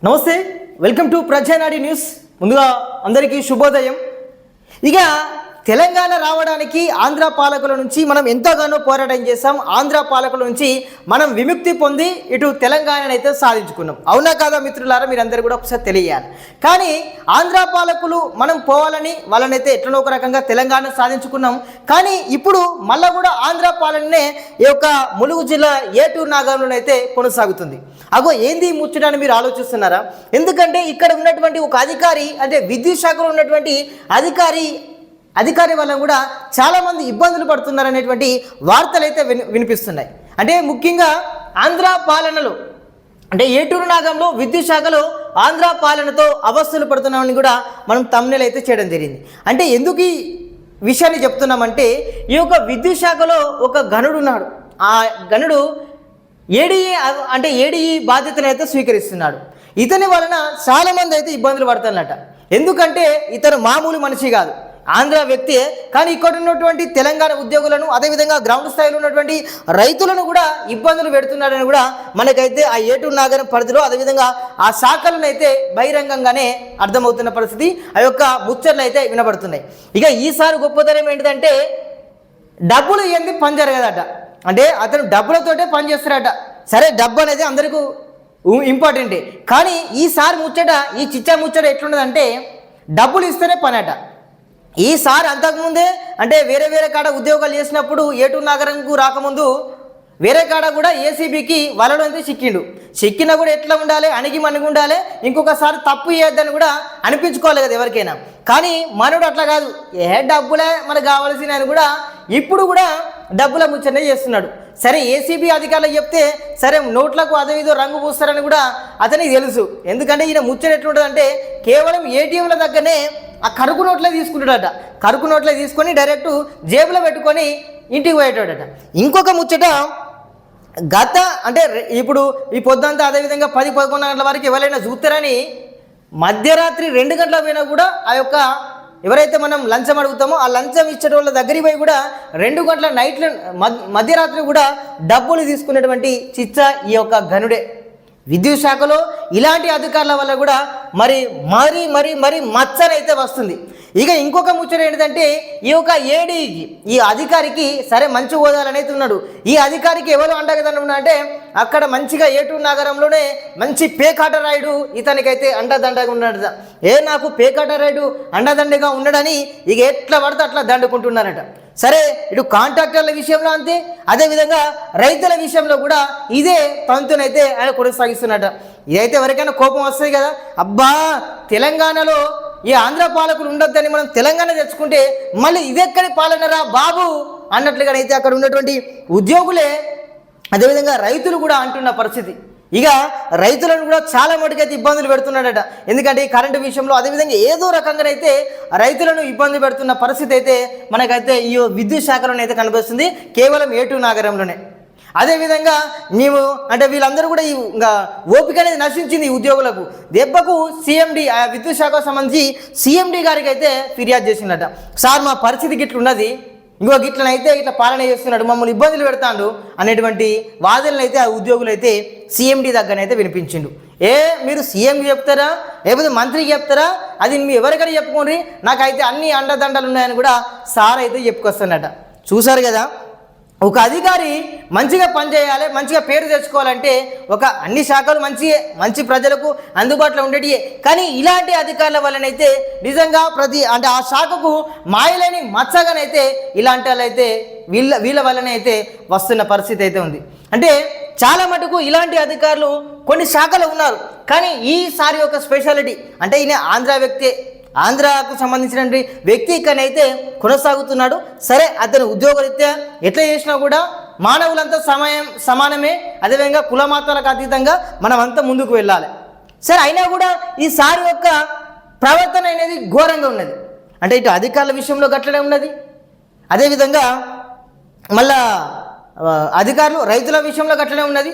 నమస్తే, welcome to ప్రజానాడి news. ముందుగా అందరికీ శుభోదయం. ఇక తెలంగాణ రావడానికి ఆంధ్ర పాలకుల నుంచి మనం ఎంతగానో పోరాటం చేసాం. ఆంధ్ర పాలకుల నుంచి మనం విముక్తి పొంది ఇటు తెలంగాణను అయితే సాధించుకున్నాం. అవునా కాదా మిత్రులారా? మీరందరూ కూడా ఒకసారి తెలియాలి. కానీ ఆంధ్ర పాలకులు మనం పోవాలని వాళ్ళనైతే ఎట్లనో ఒక రకంగా తెలంగాణ సాధించుకున్నాం. కానీ ఇప్పుడు మళ్ళా కూడా ఆంధ్ర పాలననే ఈ యొక్క ములుగు జిల్లా ఏటూరు నాగంలో అయితే కొనసాగుతుంది. అగో ఏంది ముచ్చటని మీరు ఆలోచిస్తున్నారా? ఎందుకంటే ఇక్కడ ఉన్నటువంటి ఒక అధికారి, అంటే విద్యుత్ శాఖలో ఉన్నటువంటి అధికారి వల్ల కూడా చాలామంది ఇబ్బందులు పడుతున్నారనేటువంటి వార్తలు అయితే వినిపిస్తున్నాయి. అంటే ముఖ్యంగా ఆంధ్ర పాలనలో, అంటే ఏటూరు నాగంలో విద్యుత్ శాఖలో ఆంధ్ర పాలనతో అవస్థలు పడుతున్నామని కూడా మనం తమ్నెల్ అయితే చేయడం జరిగింది. అంటే ఎందుకు ఈ విషయాన్ని చెప్తున్నామంటే, ఈ యొక్క విద్యుత్ శాఖలో ఒక గనుడు ఉన్నాడు. ఆ గనుడు ఏడీఈ బాధ్యతను అయితే స్వీకరిస్తున్నాడు. ఇతని వలన చాలామంది అయితే ఇబ్బందులు పడుతున్నట. ఎందుకంటే ఇతను మామూలు మనిషి కాదు, ఆంధ్ర వ్యక్తే. కానీ ఇక్కడ ఉన్నటువంటి తెలంగాణ ఉద్యోగులను, అదేవిధంగా గ్రౌండ్ స్థాయిలో ఉన్నటువంటి రైతులను కూడా ఇబ్బందులు పెడుతున్నాడని కూడా మనకైతే ఆ ఏటూరు నాగరం పరిధిలో, అదేవిధంగా ఆ శాఖలను అయితే బహిరంగంగానే అర్థమవుతున్న పరిస్థితి. ఆ యొక్క ముచ్చట్లు అయితే వినబడుతున్నాయి. ఇక ఈసారి గొప్పతనం ఏంటిదంటే, డబ్బులు ఏంది పని జరగదట. అంటే అతను డబ్బులతోటే పని చేస్తారట. సరే, డబ్బు అనేది అందరికీ ఇంపార్టెంటే. కానీ ఈసారి ముచ్చట, ఈ చిచ్చా ముచ్చట ఎట్లున్నదంటే, డబ్బులు ఇస్తేనే పని అట. ఈసారి అంతకుముందే అంటే వేరే కాడ ఉద్యోగాలు చేసినప్పుడు ఏటూరు నగరంకు రాకముందు వేరే కాడ కూడా ఏసీబీకి వలలో అయితే చిక్కినా కూడా ఎట్లా ఉండాలి, అణిగి మణిగి ఉండాలి, ఇంకొకసారి తప్పు చేయొద్దని కూడా అనిపించుకోవాలి కదా ఎవరికైనా. కానీ మనోడు అట్లా కాదు, డబ్బులే మనకు కావాల్సిన అని కూడా ఇప్పుడు కూడా డబ్బుల ముచ్చనే చేస్తున్నాడు. సరే, ఏసీబీ అధికారులకు చెప్తే సరే నోట్లకు అదో ఇదో రంగు పూస్తారని కూడా అతనికి తెలుసు. ఎందుకంటే ఈయన ముచ్చట ఎట్లుంటుందంటే, కేవలం ఏటీఎంల దగ్గరనే ఆ కరుకు నోట్లే తీసుకుంటాడట. కరుకు నోట్లే తీసుకొని డైరెక్ట్ జేబులో పెట్టుకొని ఇంటికి పోయేటాడట. ఇంకొక ముచ్చట, అంటే ఇప్పుడు ఈ పొద్దంతా అదేవిధంగా 10-11 గంటల వరకు ఎవరైనా చూస్తారని మధ్యరాత్రి 2 గంటల పోయినా కూడా ఆ యొక్క ఎవరైతే మనం లంచం అడుగుతామో ఆ లంచం ఇచ్చే వాళ్ళ దగ్గరికి పోయి కూడా 2 గంటల నైట్లో మధ్యరాత్రి కూడా డబ్బులు తీసుకునేటువంటి చిచ్చ ఈ యొక్క గనుడే. విద్యుత్ శాఖలో ఇలాంటి అధికారుల వల్ల కూడా మరి మచ్చనైతే వస్తుంది. ఇక ఇంకొక ముచ్చట ఏంటంటే, ఈ యొక్క ఏడీకి, ఈ అధికారికి సరే మంచి హోదాలనైతే ఉన్నాడు. ఈ అధికారికి ఎవరు అండదండ అంటే, అక్కడ మంచిగా ఏటూరు నగరంలోనే మంచి పేకాట రాయుడు ఇతనికైతే అండదండగా ఉన్నాడు. నాకు పేకాట రాయుడు అండదండగా ఉన్నాడని ఇక ఎట్లా పడితే అట్లా దండుకుంటున్నారట. సరే, ఇటు కాంట్రాక్టర్ల విషయంలో అంతే, అదేవిధంగా రైతుల విషయంలో కూడా ఇదే తంతునైతే ఆయన కొనసాగిస్తున్నట. ఇదైతే ఎవరికైనా కోపం వస్తుంది కదా, అబ్బా తెలంగాణలో ఈ ఆంధ్ర పాలకులు ఉండొద్దని మనం తెలంగాణ తెచ్చుకుంటే మళ్ళీ ఇదెక్కడి పాలనరా బాబు అన్నట్లుగానైతే అక్కడ ఉన్నటువంటి ఉద్యోగులే, అదేవిధంగా రైతులు కూడా అంటున్న పరిస్థితి. ఇక రైతులను కూడా చాలా మటుకైతే ఇబ్బందులు పెడుతున్నాడట. ఎందుకంటే ఈ కరెంటు విషయంలో, అదేవిధంగా ఏదో రకంగానైతే రైతులను ఇబ్బంది పెడుతున్న పరిస్థితి అయితే మనకైతే ఈ విద్యుత్ శాఖలోనైతే కనిపిస్తుంది, కేవలం ఏటూరు నగరంలోనే. అదేవిధంగా అంటే వీళ్ళందరూ కూడా ఇంకా ఓపిక అనేది నశించింది ఈ ఉద్యోగులకు. దెబ్బకు సీఎండి, ఆ విద్యుత్ శాఖకు సంబంధించి సీఎండి గారికి అయితే ఫిర్యాదు చేసిందట. సార్, మా పరిస్థితి గిట్లున్నది, ఇంకో గిట్లనైతే ఇట్లా పాలన చేస్తున్నాడు, మమ్మల్ని ఇబ్బందులు పెడతాడు అనేటువంటి వాదనలు అయితే ఆ ఉద్యోగులు అయితే సీఎండి దగ్గరనైతే వినిపించిండు. మీరు సీఎంకి చెప్తారా లేకపోతే మంత్రికి చెప్తారా, అది మీ ఎవరికైనా చెప్పుకోండి, నాకైతే అన్ని అండదండలు ఉన్నాయని కూడా సార్ అయితే చెప్పుకొస్తున్నట. చూసారు కదా, ఒక అధికారి మంచిగా పనిచేయాలి, మంచిగా పేరు తెచ్చుకోవాలంటే అన్ని శాఖలు మంచి ప్రజలకు అందుబాటులో ఉండేటివే. కానీ ఇలాంటి అధికారుల వల్లనైతే నిజంగా అంటే ఆ శాఖకు మాయలేని మచ్చగానైతే ఇలాంటి వాళ్ళైతే వీళ్ళ వల్లనే అయితే వస్తున్న పరిస్థితి అయితే ఉంది. అంటే చాలా మటుకు ఇలాంటి అధికారులు కొన్ని శాఖలు ఉన్నారు. కానీ ఈసారి యొక్క స్పెషాలిటీ అంటే ఈయన ఆంధ్ర వ్యక్తే, ఆంధ్రాకు సంబంధించినటువంటి వ్యక్తి ఇక్కడైతే కొనసాగుతున్నాడు. సరే, అతను ఉద్యోగరీత్యా ఎట్లా చేసినా కూడా మానవులంతా సమానమే, అదేవిధంగా కులమాతాలకు అతీతంగా మనం అంతా ముందుకు వెళ్ళాలి. సరే, అయినా కూడా ఈసారి యొక్క ప్రవర్తన అనేది ఘోరంగా ఉన్నది. అంటే ఇటు అధికారుల విషయంలో గట్లనే ఉన్నది, అదేవిధంగా మళ్ళా అధికారులు రైతుల విషయంలో గట్లనే ఉన్నది.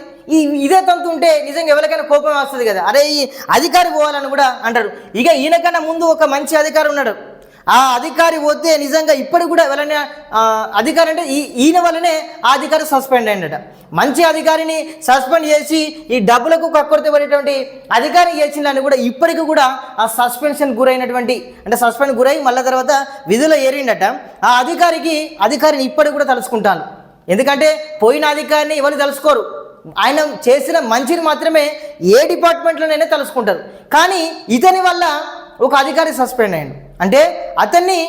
ఇదే తంతు ఉంటే నిజంగా ఎవరికైనా కోపం వస్తుంది కదా, అరే ఈ అధికారి పోవాలని కూడా అంటారు. ఇక ఈయనకన్నా ముందు ఒక మంచి అధికారి ఉన్నాడు, ఆ అధికారి పోతే నిజంగా ఇప్పటికి కూడా ఎవరైనా అధికారి అంటే ఈయన వల్లనే ఆ అధికారి సస్పెండ్ అయ్యాడట. మంచి అధికారిని సస్పెండ్ చేసి ఈ డబ్బులకు కక్కుర్తి పడేటువంటి అధికారి చేసిందని కూడా ఇప్పటికి కూడా ఆ సస్పెన్షన్ గురైనటువంటి అంటే సస్పెండ్ గురై మళ్ళీ తర్వాత విధులు ఏరిండట. ఆ అధికారిని ఇప్పటికి కూడా తలుచుకుంటాను. ఎందుకంటే పోయిన అధికారిని ఎవరు తలుసుకోరు, ఆయన చేసిన మంచిని మాత్రమే ఏ డిపార్ట్మెంట్లోనైనా తలుసుకుంటారు. కానీ ఇతని వల్ల ఒక అధికారి సస్పెండ్ అయ్యాడు అంటే అతన్ని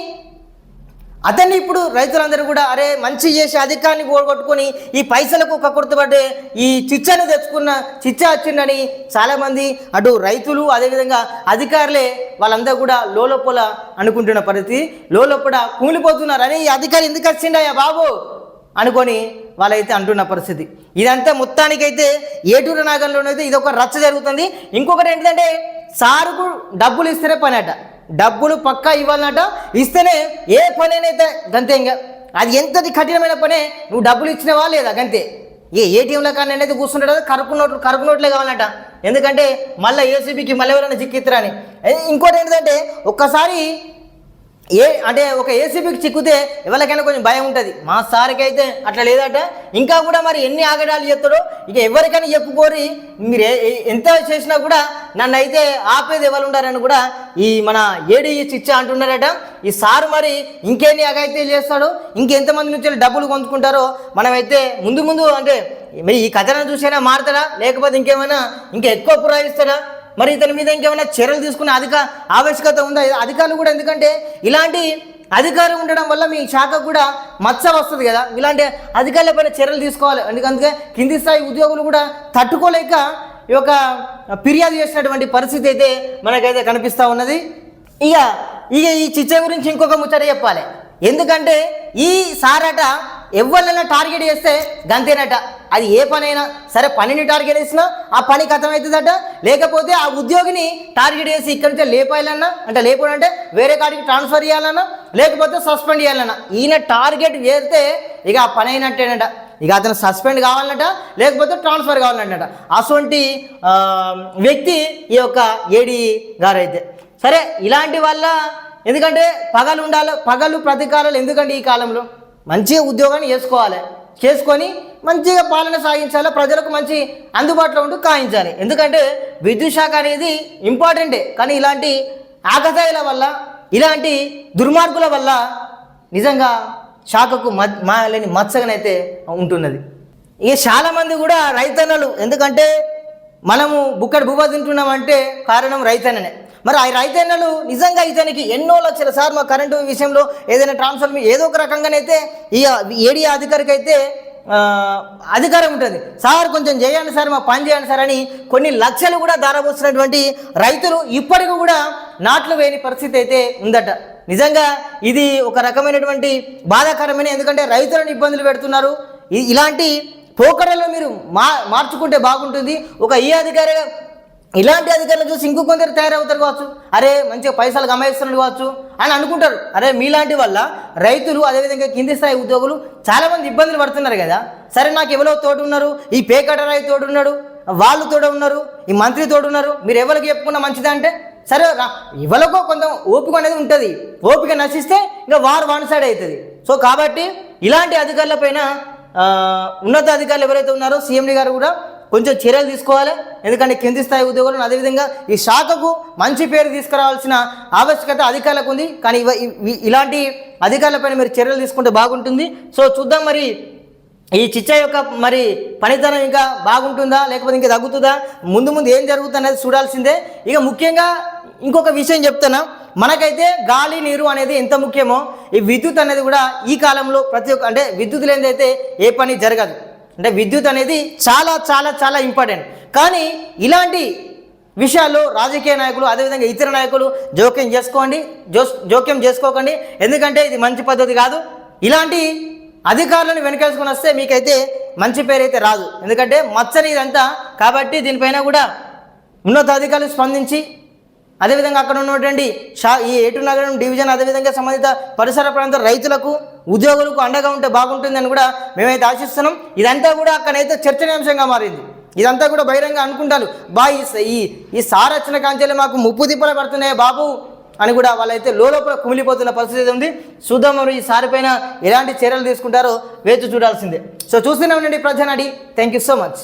ఇప్పుడు రైతులందరూ కూడా అరే మంచి చేసి అధికారిని పోగొట్టుకొని ఈ పైసలకు కక్కుర్తిపడ్డే ఈ చిచ్చాని తెచ్చుకున్న చిచ్చా వచ్చిందని చాలామంది అటు రైతులు అదేవిధంగా అధికారులే వాళ్ళందరూ కూడా లోపల అనుకుంటున్న పరిస్థితి. లోపల కూలిపోతున్నారు, అరే ఈ అధికారి ఎందుకు వచ్చిండయ్యా బాబు అనుకొని వాళ్ళైతే అంటున్న పరిస్థితి. ఇదంతా మొత్తానికైతే ఏటూరు నాగంలోనైతే ఇది ఒక రచ్చ జరుగుతుంది. ఇంకొకటి ఏంటంటే సారుకు డబ్బులు ఇస్తేనే పని అట, డబ్బులు పక్కా ఇవ్వాలన్నట, ఇస్తేనే ఏ పని అయితే గంతే. ఇంకా అది ఎంతది కఠినమైన పనే, నువ్వు డబ్బులు ఇచ్చినవా లేదా గంతే. ఏటీఎంలో కానీ అయితే కూర్చుంటాడు కరుకు నోట్లే కావాలన్నట, ఎందుకంటే మళ్ళీ ఏసీబీకి మళ్ళీ ఎవరైనా చిక్కిస్తారని. ఇంకోటి ఏంటంటే ఒక్కసారి అంటే ఒక ఏసీబీకి చిక్కితే ఎవరికైనా కొంచెం భయం ఉంటుంది. మా సార్కి అయితే అట్లా లేదట. ఇంకా కూడా మరి ఎన్ని ఆగడాలు చెప్తాడో ఇక ఎవరికైనా చెప్పుకోరి, మీరు ఎంత చేసినా కూడా నన్ను అయితే ఆపేది ఎవరు ఉండారని కూడా ఈ మన ఏడీ చిచ్చా అంటున్నారట. ఈ సారు మరి ఇంకెన్ని అగైతీలు చేస్తాడో, ఇంకెంతమంది నుంచి డబ్బులు కొంచుకుంటారో మనమైతే ముందు అంటే మరి ఈ కథను చూసైనా మారుతాడా, లేకపోతే ఇంకేమైనా ఇంకా ఎక్కువ పురాయిస్తాడా, మరి ఇతని మీద ఇంకేమైనా చర్యలు తీసుకునే ఆవశ్యకత ఉందా అధికారులు కూడా? ఎందుకంటే ఇలాంటి అధికారం ఉండడం వల్ల మీ శాఖ కూడా మచ్చ వస్తుంది కదా, ఇలాంటి అధికారుల పైన చర్యలు తీసుకోవాలి. అందుకే కింది స్థాయి ఉద్యోగులు కూడా తట్టుకోలేక ఈ యొక్క ఫిర్యాదు చేసినటువంటి పరిస్థితి అయితే మనకైతే కనిపిస్తూ ఉన్నది. ఇక ఈ చిచ్చ గురించి ఇంకొక ముచ్చట చెప్పాలి. ఎందుకంటే ఈ సారట ఎవరినైనా టార్గెట్ చేస్తే గంతేనట, అది ఏ పనైనా సరే పనిని టార్గెట్ చేసినా ఆ పని కథమవుతుందట, లేకపోతే ఆ ఉద్యోగిని టార్గెట్ చేసి ఇక్కడి నుంచి లేపాయాలన్నా అంటే లేకపోతే వేరే కాడికి ట్రాన్స్ఫర్ చేయాలన్నా లేకపోతే సస్పెండ్ చేయాలన్నా ఈయన టార్గెట్ చేస్తే ఇక ఆ పని అయినట్టేనట. ఇక అతను సస్పెండ్ కావాలన్నట లేకపోతే ట్రాన్స్ఫర్ కావాలన్నట. అటువంటి వ్యక్తి ఈ యొక్క ఏడీ గారు అయితే. సరే ఇలాంటి వల్ల ఎందుకంటే పగలు ఉండాలి, పగలు ప్రతీకారాలు ఎందుకంటే ఈ కాలంలో మంచిగా ఉద్యోగాన్ని చేసుకొని మంచిగా పాలన సాగించాలి, ప్రజలకు మంచి అందుబాటులో ఉంటూ కాయించాలి. ఎందుకంటే విద్యుత్ శాఖ అనేది ఇంపార్టెంటే, కానీ ఇలాంటి ఆకతాయిల వల్ల ఇలాంటి దుర్మార్గుల వల్ల నిజంగా శాఖకు మాలేని మచ్చగానైతే ఉంటున్నది. ఇక చాలామంది కూడా రైతన్నలు, ఎందుకంటే మనము బుక్కడి భూబా తింటున్నామంటే కారణం రైతన్ననే. మరి ఆ రైతన్నలు నిజంగా ఇతనికి ఎన్నో లక్షల సార్ మా కరెంటు విషయంలో ఏదైనా ట్రాన్స్ఫర్ ఏదో ఒక రకంగానైతే ఈ ఏడీ అధికారికి అయితే అధికారం ఉంటుంది. సార్ కొంచెం చేయండి సార్, మా పని చేయండి సార్ అని కొన్ని లక్షలు కూడా ధారపోస్తున్నటువంటి రైతులు ఇప్పటికీ కూడా నాట్లు వేయని పరిస్థితి అయితే ఉందట. నిజంగా ఇది ఒక రకమైనటువంటి బాధాకరమైన, ఎందుకంటే రైతులను ఇబ్బందులు పెడుతున్నారు. ఇలాంటి పోకడలు మీరు మార్చుకుంటే బాగుంటుంది. ఒక ఈ అధికారి ఇలాంటి అధికారులు చూసి ఇంకో కొందరు తయారవుతారు కావచ్చు, అరే మంచిగా పైసలు గమాయిస్తున్నారు కావచ్చు అని అనుకుంటారు. అరే మీలాంటి వల్ల రైతులు అదేవిధంగా కింది స్థాయి ఉద్యోగులు చాలామంది ఇబ్బందులు పడుతున్నారు కదా. సరే నాకు ఎవరో తోడు ఉన్నారు, ఈ పేకటరాయి తోడు ఉన్నాడు, వాళ్ళు తోడు ఉన్నారు, ఈ మంత్రి తోడు ఉన్నారు, మీరు ఎవరికి చెప్పుకున్నా మంచిదే అంటే సరే ఎవరికో కొంత ఓపిక అనేది ఉంటుంది. ఓపిక నశిస్తే ఇంకా వారు వన్ సైడ్ అవుతుంది. సో కాబట్టి ఇలాంటి అధికారుల పైన ఉన్నత అధికారులు ఎవరైతే ఉన్నారో సీఎండీ గారు కూడా కొంచెం చర్యలు తీసుకోవాలి. ఎందుకంటే కింది స్థాయి ఉద్యోగులను అదేవిధంగా ఈ శాఖకు మంచి పేరు తీసుకురావాల్సిన ఆవశ్యకత అధికారులకు ఉంది. కానీ ఇలాంటి అధికారులపైన మీరు చర్యలు తీసుకుంటే బాగుంటుంది. సో చూద్దాం మరి ఈ చిచ్చా యొక్క మరి పనితనం ఇంకా బాగుంటుందా లేకపోతే ఇంకా తగ్గుతుందా, ముందు ఏం జరుగుతుంది అనేది చూడాల్సిందే. ఇక ముఖ్యంగా ఇంకొక విషయం చెప్తున్నా, మనకైతే గాలి నీరు అనేది ఎంత ముఖ్యమో ఈ విద్యుత్ అనేది కూడా ఈ కాలంలో ప్రతి ఒక్క అంటే విద్యుత్ లేనిదైతే ఏ పని జరగదు. అంటే విద్యుత్ అనేది చాలా చాలా చాలా ఇంపార్టెంట్. కానీ ఇలాంటి విషయాల్లో రాజకీయ నాయకులు అదేవిధంగా ఇతర నాయకులు జోక్యం చేసుకోకండి. ఎందుకంటే ఇది మంచి పద్ధతి కాదు. ఇలాంటి అధికారులను వెనకేసుకొని వస్తే మీకైతే మంచి పేరు అయితే రాదు. ఎందుకంటే మచ్చని ఇదంతా కాబట్టి దీనిపైన కూడా ఉన్నత అధికారులు స్పందించి అదేవిధంగా అక్కడ ఉన్నటువంటి ఈ ఏటూరు నగరం డివిజన్ అదేవిధంగా సంబంధిత పరిసర ప్రాంత రైతులకు ఉద్యోగులకు అండగా ఉంటే బాగుంటుందని కూడా మేమైతే ఆశిస్తున్నాం. ఇదంతా కూడా అక్కడైతే చర్చనీయాంశంగా మారింది. ఇదంతా కూడా బహిరంగ అనుకుంటారు, ఈ సార్ వచ్చిన కాంచెలు మాకు ముప్పు తిప్పలు పడుతున్నాయి బాబు అని కూడా వాళ్ళైతే లోపల కుమిలిపోతున్న పరిస్థితి ఉంది. చూద్దాం మరి ఈసారి పైన ఎలాంటి చర్యలు తీసుకుంటారో వేచి చూడాల్సిందే. సో చూస్తూనే ఉండండి Prajanadi. Thank you so much.